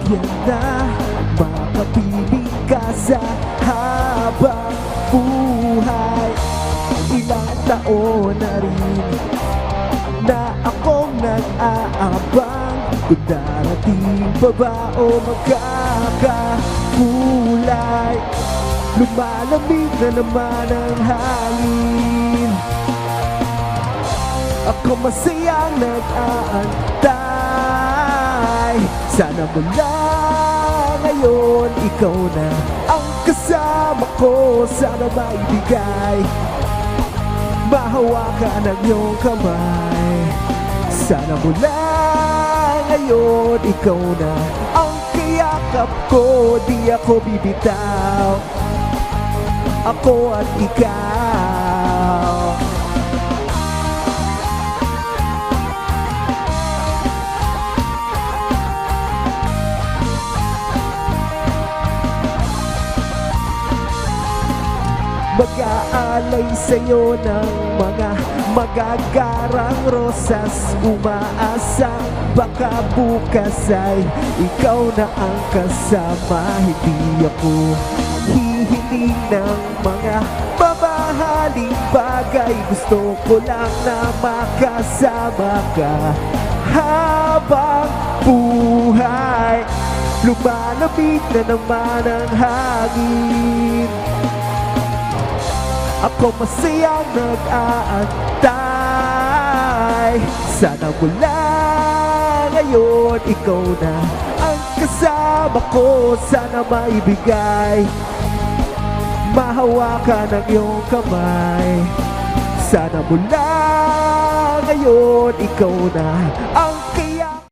Yan na, makapiling ka sa habang buhay. Ilang taon na rin na akong nag-aabang, kung darating pa ba o magkakakulay. Lumalamig na naman ang hangin, ako masayang nag-aantay. Sana mula ngayon ikaw na ang kasama ko. Sana maibigay, mahawakan ang iyong kamay. Sana mula ngayon ikaw na ang kayakap ko. Di ako bibitaw, ako at ikaw. Mag-aalay sa'yo ng mga magagarang rosas, umaasang baka bukas ay ikaw na ang kasama. Hindi ako hihiling ng mga mamahaling bagay, gusto ko lang na makasama ka habang buhay. Lumalamig na naman ang hangin, ako masayang nag-aantay. Sana mula ngayon ikaw na ang kasama ko. Sana maibigay, mahawakan ang iyong kamay. Sana mula ngayon ikaw na ang